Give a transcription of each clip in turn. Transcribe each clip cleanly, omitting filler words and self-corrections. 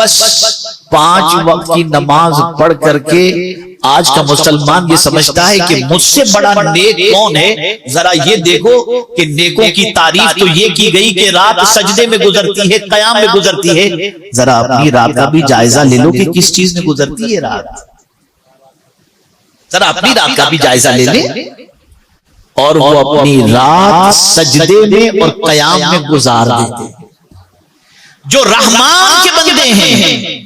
بس 5 وقت کی نماز پڑھ کر کے آج کا مسلمان یہ سمجھتا ہے کہ مجھ سے بڑا نیک کون ہے. ذرا یہ دیکھو کہ نیکوں کی تعریف تو یہ کی گئی کہ رات سجدے میں گزرتی ہے, قیام میں گزرتی ہے. ذرا اپنی رات کا بھی جائزہ لے لو کہ کس چیز میں گزرتی ہے رات. ذرا اپنی رات کا بھی جائزہ لے لیں. اور وہ اپنی رات سجدے میں اور قیام میں گزار دیتے ہیں. جو رحمان کے بندے ہیں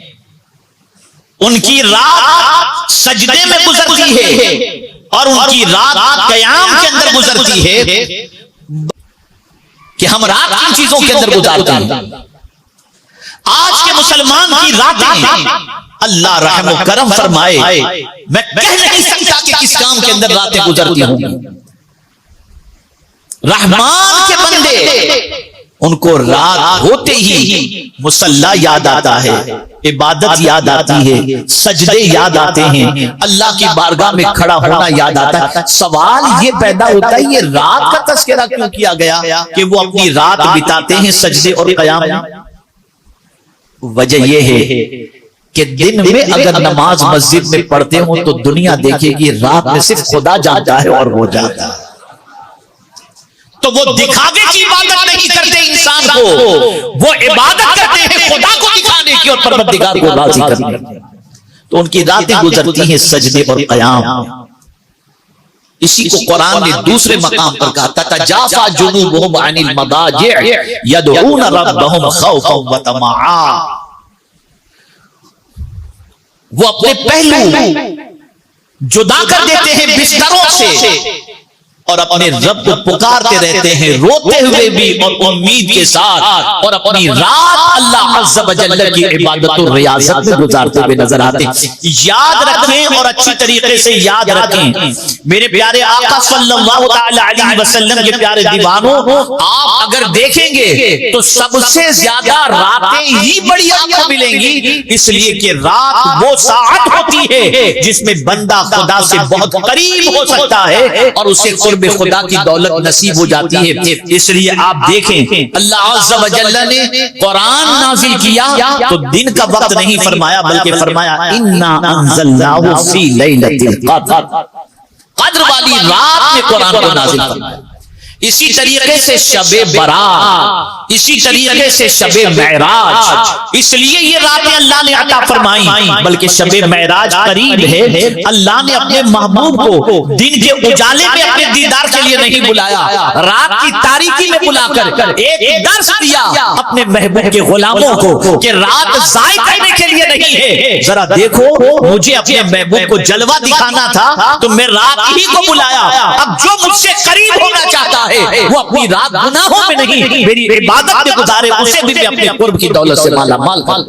ان کی رات سجدے میں گزرتی ہے اور ان کی رات قیام کے اندر گزرتی ہے کہ ہم رات کن چیزوں کے اندر گزارتے ہیں. آج کے مسلمان کی راتیں اللہ رحم و کرم فرمائے میں کہہ نہیں سکتا کہ کس کام کے اندر راتیں گزرتی ہوں. رحمان کے بندے ان کو رات ہوتے ہی مصلی یاد آتا ہے, عبادت یاد آتی ہے, سجدے یاد آتے ہیں, اللہ کی بارگاہ میں کھڑا ہونا یاد آتا ہے. سوال یہ پیدا ہوتا ہے یہ رات کا تذکرہ کیوں کیا گیا کہ وہ اپنی رات بتاتے ہیں سجدے اور قیام میں؟ وجہ یہ ہے کہ دن میں اگر نماز مسجد میں پڑھتے ہوں تو دنیا دیکھے گی, رات میں صرف خدا جانتا ہے اور ہو جاتا ہے. تو وہ دکھاوے کی عبادت نہیں کرتے انسان کو, وہ عبادت کرتے ہیں خدا کو دکھانے کی اور پروردگار کو راضی کرنے کی. تو ان کی راتیں گزرتی ہیں سجدے اور قیام. اسی کو قرآن نے دوسرے مقام پر کہا تتجافا جنوبہم عن المضاجع یدعون ربہم خوفا وطمعا. وہ اپنے پہلو جدا کر دیتے ہیں بستروں سے اور اپنے رب کو پکارتے رہتے ہیں روتے ہوئے بھی اور امید کے ساتھ, اور اپنی رات اللہ عز و جل کی عبادت و ریاضت میں گزارتے ہوئے نظر آتے ہیں. یاد رکھیں اور اچھی طریقے سے یاد رکھیں میرے پیارے آقا صلی اللہ تعالی علیہ وسلم کے پیارے دیوانوں, آپ اگر دیکھیں گے تو سب سے زیادہ راتیں ہی بڑی آپ کو ملیں گی, اس لیے کہ رات وہ ساعت ہوتی ہے جس میں بندہ خدا سے بہت قریب ہو سکتا ہے اور اسے قرب خدا کی دولت نصیب ہو جاتی ہے. اس لیے آپ دیکھیں اللہ عز و جل نے قرآن نازل کیا تو دن کا وقت نہیں فرمایا بلکہ فرمایا انا انزلناہ فی لیلۃ القدر, قدر والی رات میں قرآن کو نازل فرمایا. اسی طریقے سے شب برات, اسی طریقے سے شب معراج, اس لیے یہ راتیں اللہ نے عطا فرمائیں. بلکہ شب معراج قریب ہے, اللہ نے اپنے محبوب کو دن کے اجالے میں اپنے دیدار کے لیے نہیں بلایا, رات کی تاریکی میں بلا کر ایک درس دیا اپنے محبوب کے غلاموں کو کہ رات ضائع کرنے کے لیے نہیں ہے. ذرا دیکھو مجھے اپنے محبوب کو جلوہ دکھانا تھا تو میں رات ہی کو بلایا. اب جو مجھ سے قریب ہونا چاہتا ہے وہ اپنی رات گناہوں میں نہیں میری عبادت میں گزارے, اسے بھی میں اپنے قرب کی دولت سے مالا مال کر.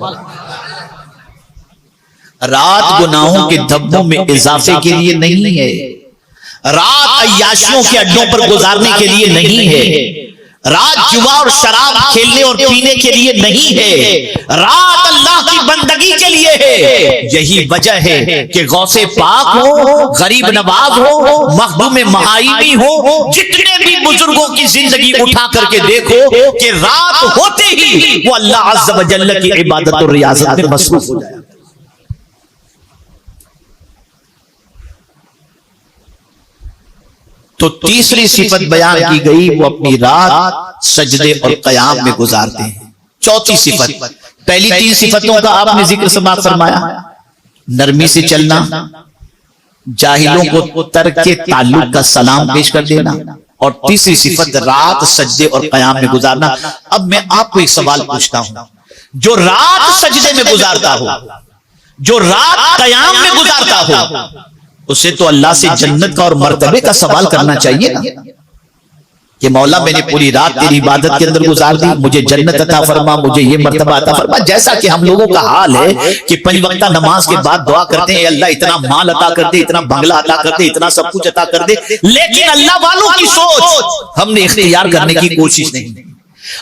رات گناہوں کے دھبوں میں اضافے کے لیے نہیں ہے, رات عیاشیوں کے اڈوں پر گزارنے کے لیے نہیں ہے, رات جوا اور شراب کھیلنے اور پینے کے لیے نہیں ہے, رات اللہ کی بندگی کے لیے ہے. یہی وجہ ہے کہ غوث پاک ہو, غریب نواز ہو, مخدوم مہاجری ہو, جتنے بھی بزرگوں کی زندگی اٹھا کر کے دیکھو کہ رات ہوتے ہی وہ اللہ عز و جل کی عبادت اور ریاضت میں مصروف ہو جائے. تو تیسری صفت بیان کی گئی وہ اپنی رات سجدے اور قیام میں گزارتے ہیں. چوتھی صفت, پہلی 3 صفتوں کا آپ نے ذکر سماعت فرمایا, نرمی سے چلنا, جاہلوں کو ترک کے تعلق کا سلام پیش کر دینا, اور تیسری صفت رات سجدے اور قیام میں گزارنا. اب میں آپ کو ایک سوال پوچھتا ہوں, جو رات سجدے میں گزارتا ہو, جو رات قیام میں گزارتا ہو, اسے تو اللہ سے جنت کا اور مرتبے کا سوال کرنا چاہیے نا کہ مولا میں نے پوری رات تیری عبادت کے اندر گزار دی, مجھے جنت عطا فرما, مجھے یہ مرتبہ عطا فرما. جیسا کہ ہم لوگوں کا حال ہے کہ 5 وقتہ نماز کے بعد دعا کرتے ہیں اللہ اتنا مال عطا کر دے, اتنا بنگلہ عطا کر دے, اتنا سب کچھ عطا کر دے, لیکن اللہ والوں کی سوچ ہم نے اختیار کرنے کی کوشش نہیں.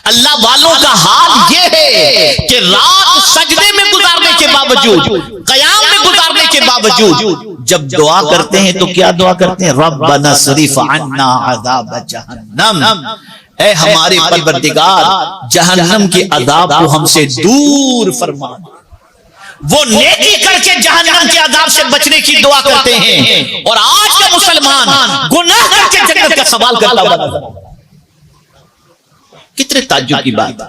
اللہ والوں کا حال یہ ہے کہ رات سجدے میں گزارنے کے باوجود, قیام میں گزارنے کے باوجود جب دعا کرتے ہیں تو کیا دعا کرتے ہیں, ربنا اصرف عنا عذاب جہنم, اے ہمارے پروردگار جہنم کے عذاب کو ہم سے دور فرما. وہ نیکی کر کے جہنم کے عذاب سے بچنے کی دعا کرتے ہیں، اور آج کا مسلمان گناہ کر کے جنت کا سوال کرتا ہوا۔ کتنے تعجب کی بات،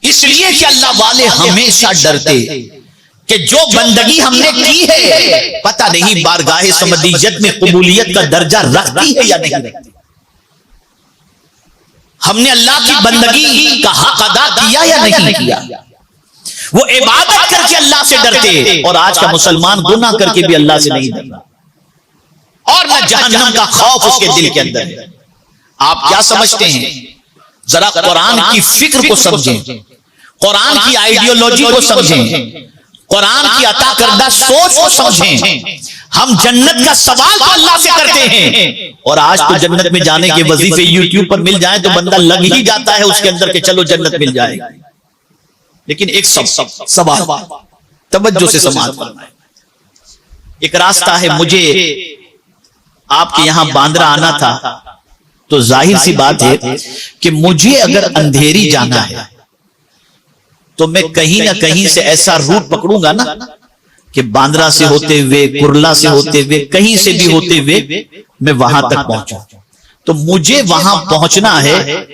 اس لیے کہ اللہ والے ہمیشہ ڈرتے کہ جو بندگی ہم نے کی ہے پتہ نہیں بارگاہ سمدیت میں قبولیت کا درجہ رکھتی ہے یا نہیں رکھتی، ہم نے اللہ کی بندگی کا حق ادا کیا یا نہیں کیا۔ وہ عبادت کر کے اللہ سے ڈرتے، اور آج کا مسلمان گناہ کر کے بھی اللہ سے نہیں ڈرتا، اور نہ جہنم کا خوف اس کے دل کے اندر ہے۔ آپ کیا سمجھتے ہیں؟ ذرا قرآن کی فکر کو سمجھیں، قرآن کی آئیڈیالوجی کو سمجھیں، قرآن کی عطا کردہ سوچ کو سمجھیں۔ ہم جنت کا سوال تو اللہ سے کرتے ہیں، اور آج تو جنت میں جانے کے وظیفے یوٹیوب پر مل جائیں تو بندہ لگ ہی جاتا ہے اس کے اندر کہ چلو جنت مل جائے گا۔ لیکن ایک سوال توجہ سے سماعت فرمائیں۔ ایک راستہ ہے، مجھے آپ کے یہاں باندرا آنا تھا، تو ظاہر سی بات ہے کہ مجھے اگر اندھیری جانا ہے تو میں کہیں نہ کہیں سے ایسا روٹ پکڑوں گا نا کہ باندرا سے ہوتے ہوئے، کرلا سے ہوتے ہوئے، کہیں سے بھی ہوتے ہوئے میں وہاں تک پہنچوں۔ تو مجھے وہاں پہنچنا ہے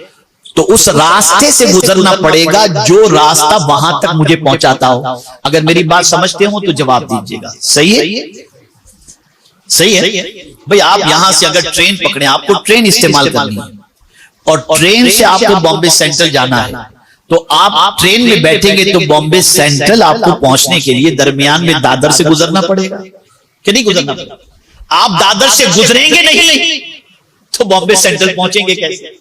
تو اس راستے سے گزرنا پڑے گا جو راستہ وہاں تک مجھے پہنچاتا ہو۔ اگر میری بات سمجھتے ہوں تو جواب دیجیے گا۔ صحیح ہے؟ صحیح ہے بھئی، آپ یہاں سے اگر ٹرین پکڑیں، آپ کو ٹرین استعمال کرنی ہے، اور ٹرین سے آپ کو بامبے سینٹرل جانا ہے، تو آپ ٹرین میں بیٹھیں گے تو بامبے سینٹرل آپ کو پہنچنے کے لیے درمیان میں دادر سے گزرنا پڑے گا کہ نہیں گزرنا پڑے گا؟ آپ دادر سے گزریں گے نہیں تو بامبے سینٹرل پہنچیں گے کیسے؟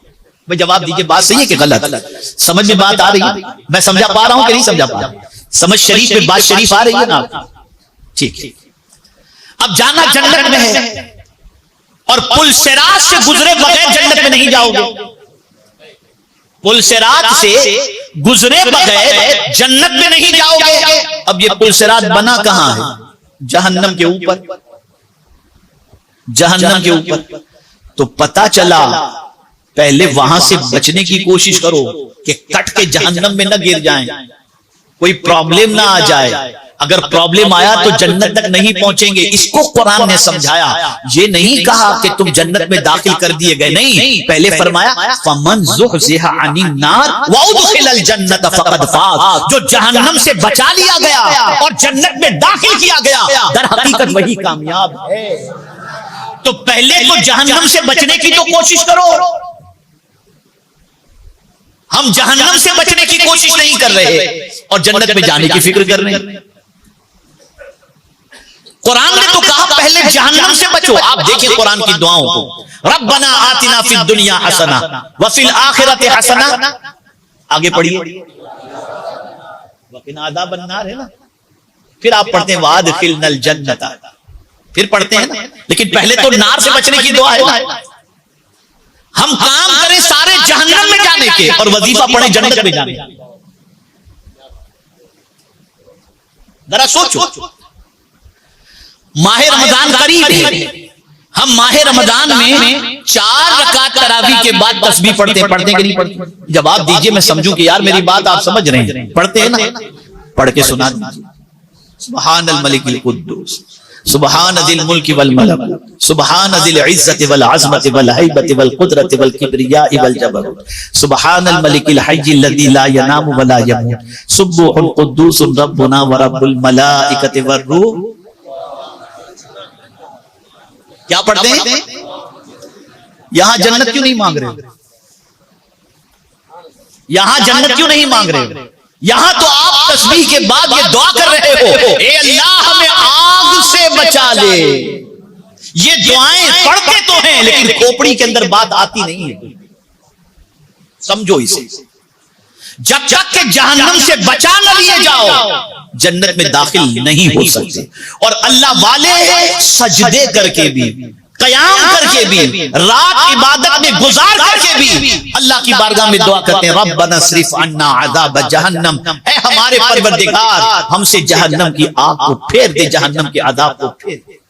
بھئی جواب دیجئے، بات صحیح ہے کہ غلط؟ سمجھ میں بات آ رہی ہے؟ میں سمجھا پا رہا ہوں کہ نہیں سمجھا پا رہا ہوں؟ سمجھ شریف میں بات شریف آ رہی ہے نا؟ ٹھیک ہے۔ اب جانا جنت میں ہے، اور پل صراط سے گزرے بغیر جنت میں نہیں جاؤ گے۔ پل صراط سے گزرے بغیر جنت میں نہیں جاؤ گے۔ اب یہ پل صراط بنا کہاں ہے؟ جہنم کے اوپر، جہنم کے اوپر۔ تو پتا چلا پہلے وہاں سے بچنے کی کوشش کرو کہ کٹ کے جہنم میں نہ گر جائیں، کوئی پرابلم نہ آ جائے۔ اگر پرابلم آیا تو جنت تک نہیں پہنچیں گے۔ اس کو قرآن نے سمجھایا، یہ نہیں کہا کہ تم جنت میں داخل کر دیے گئے، نہیں، پہلے فرمایا فَمَنْ زُحْزِحَ عَنِ النَّارِ وَأُدْخِلَ الْجَنَّةَ فَقَدْ فَازَ، جو جہنم سے بچا لیا گیا اور جنت میں داخل کیا گیا، در حقیقت وہی کامیاب ہے۔ تو پہلے تو جہنم سے بچنے کی تو کوشش کرو۔ ہم جہنم سے بچنے کی کوشش نہیں کر رہے اور جنت میں جانے کی فکر کر رہے ہیں۔ قرآن نے تو کہا پہلے جہنم سے بچو۔ آپ دیکھیں قرآن کی دعاؤں کو، ربنا آتنا فی الدنیا حسنہ وفی الآخرۃ حسنہ، آگے پڑھیے، وقنا عذاب النار ہے نا، پھر آپ پڑھتے ہیں وادخلنا الجنۃ، پھر پڑھتے ہیں نا، لیکن پہلے تو نار سے بچنے کی دعا ہے نا۔ ہم کام کریں سارے جہنم میں جانے کے اور وظیفہ پڑھیں جنت میں جانے کے۔ ذرا سوچو، ماہ رمضان قریب ہے، ہم ماہ رمضان میں 4 رکعت تراویح کے بعد تسبیح پڑھتے ہیں کہ نہیں پڑھتے؟ جواب دیجئے، میں سمجھوں کہ یار میری بات آپ سمجھ رہے ہیں۔ پڑھتے ہیں نا؟ پڑھ کے سنا دیجئے، سبحان الملک القدوس، سبحان ذی الملک والملکوت، سبحان ذی العزت والعظمت والہیبت والقدرت والکبریاء والجبروت، سبحان الملک الحی الذی لا ینام ولا یموت، سبوح القدوس ربنا ورب الملائکۃ والروح۔ کیا پڑھتے ہیں؟ یہاں جنت کیوں نہیں مانگ رہے؟ یہاں جنت کیوں نہیں مانگ رہے؟ یہاں تو آپ تسبیح کے بعد یہ دعا کر رہے ہو، اے اللہ ہمیں آگ سے بچا لے۔ یہ دعائیں پڑھتے تو ہیں لیکن کھوپڑی کے اندر بات آتی نہیں ہے۔ سمجھو اسے، جب تک کہ جہنم سے بچا نہ لیے جاؤ جنت میں داخل نہیں ہو سکتے۔ اور اللہ والے سجدے کر کے بھی، قیام کر کے بھی، رات عبادت میں گزار کر کے بھی اللہ کی بارگاہ میں دعا کرتے ہیں، ربنا اصرف عنا عذاب جہنم، اے ہمارے پروردگار ہم سے جہنم کی آگ کو پھیر دے، جہنم کے عذاب کو پھیر دے۔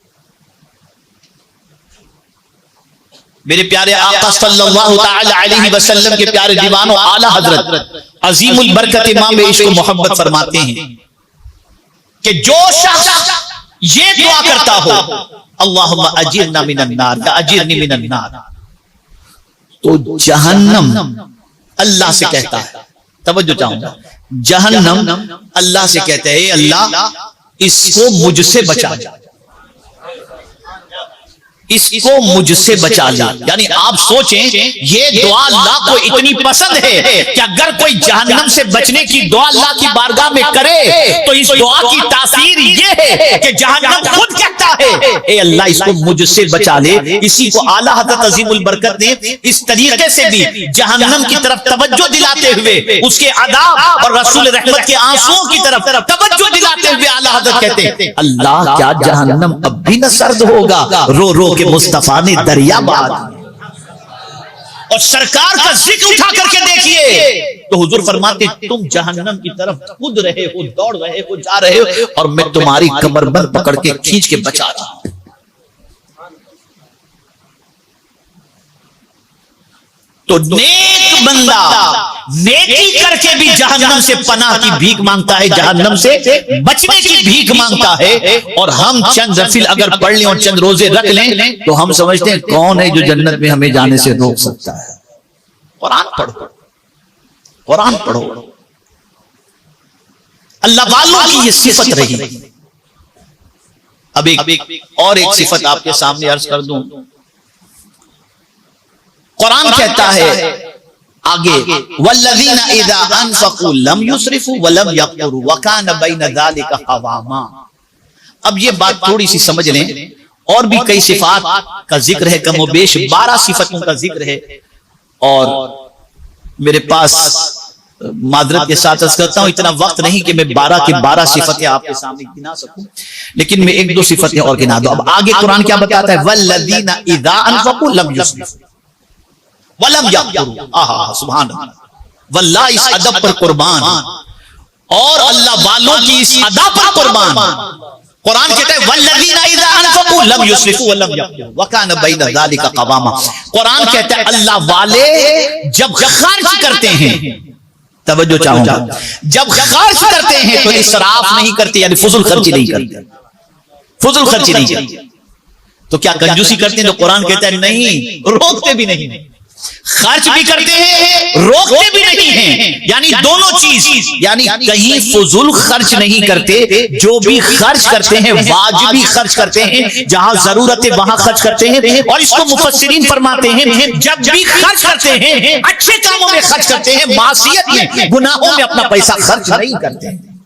میرے پیارے آقا صلی اللہ تعالی علیہ وسلم کے پیارے دیوانوں، اعلی حضرت عظیم البرکت امام عشق و محبت فرماتے ہیں کہ جو شخص یہ دعا کرتا ہو اللہم اجرنا من النار یا اجرنی من النار، تو جہنم اللہ سے کہتا ہے، توجہ چاہوں گا، جہنم اللہ سے کہتا ہے اے اللہ اس کو مجھ سے بچا لے، اس کو مجھ سے بچا لے۔ یعنی آپ سوچیں یہ دعا اللہ کو اتنی پسند ہے کہ اگر کوئی جہنم سے بچنے کی دعا اللہ کی بارگاہ میں کرے تو اس دعا کی تاثیر یہ ہے کہ جہنم خود کہتا ہے اے اللہ اس کو مجھ سے بچا لے۔ اسی کو اعلیٰ حضرت عظیم البرکت نے اس طریقے سے بھی جہنم کی طرف توجہ دلاتے ہوئے، اس کے عذاب اور رسول رحمت کے آنسوؤں کی طرف توجہ دلاتے ہوئے اعلیٰ حضرت کہتے ہیں اللہ کیا جہنم اب بھی نہ سرد ہوگا، رو رو کے مصطفیٰ نے دریا بہا دی۔ اور سرکار کا ذکر اٹھا کر کے دیکھیے تو حضور فرماتے تم جہنم کی طرف کود رہے ہو، دوڑ رہے ہو، جا رہے ہو، اور میں تمہاری کمر بند پکڑ کے کھینچ کے بچا رہا ہوں۔ تو نیک بندہ نیکی کر کے بھی جہنم سے پناہ کی بھیک مانگتا ہے، جہنم سے بچنے کی بھیک مانگتا ہے۔ اور ہم چند رفل اگر پڑھ لیں اور چند روزے رکھ لیں تو ہم سمجھتے ہیں کون ہے جو جنت میں ہمیں جانے سے روک سکتا ہے۔ قرآن پڑھو، قرآن پڑھو۔ اللہ والوں کی یہ صفت رہی۔ اب ایک اور ایک صفت آپ کے سامنے عرض کر دوں۔ قرآن کہتا ہے آگے والذین اذا انفقوا لم یسرفوا ولم یقتروا وکان بین ذلک قواما۔ اب یہ بات تھوڑی سی سمجھ لیں، اور بھی کئی صفات کا ذکر ہے، کم و بیش 12 صفتوں کا ذکر ہے، اور میرے پاس معذرت کے ساتھ عرض کرتا ہوں اتنا وقت نہیں کہ میں 12 کی 12 صفتیں آپ کے سامنے گنا سکوں، لیکن میں ایک دو صفتیں اور گنا دوں۔ اب آگے قرآن کیا بتاتا ہے والذین اذا انفقوا لم یسرفوا ولم یقتروا۔ سبحان اللہ، واللہ اس ادب پر قربان، اور اللہ والوں کی اس ادا پر قربان۔ قرآن کہتا ہے والذین اذا انفقوا لم یسرفوا ولم یقتروا وکان بین ذلک قواما۔ قرآن کہتا ہے اللہ والے جب خرچ کرتے ہیں، توجہ چاہوں گا، جب خرچ کرتے ہیں تو اسراف نہیں کرتے، یعنی فضول خرچی نہیں کرتے، فضول خرچی نہیں کرتے۔ تو کیا کنجوسی کرتے ہیں؟ تو قرآن کہتا ہے نہیں، روکتے بھی نہیں، خرچ بھی کرتے ہیں روکتے بھی نہیں ہیں، یعنی دونوں چیز، یعنی کہیں فضول خرچ نہیں کرتے، جو بھی خرچ کرتے ہیں واجبی خرچ کرتے ہیں، جہاں ضرورت ہے وہاں خرچ کرتے ہیں۔ اور اس کو مفسرین فرماتے ہیں جب بھی خرچ کرتے ہیں اچھے کاموں میں خرچ کرتے ہیں، معصیت میں گناہوں میں اپنا پیسہ خرچ نہیں کرتے ہیں۔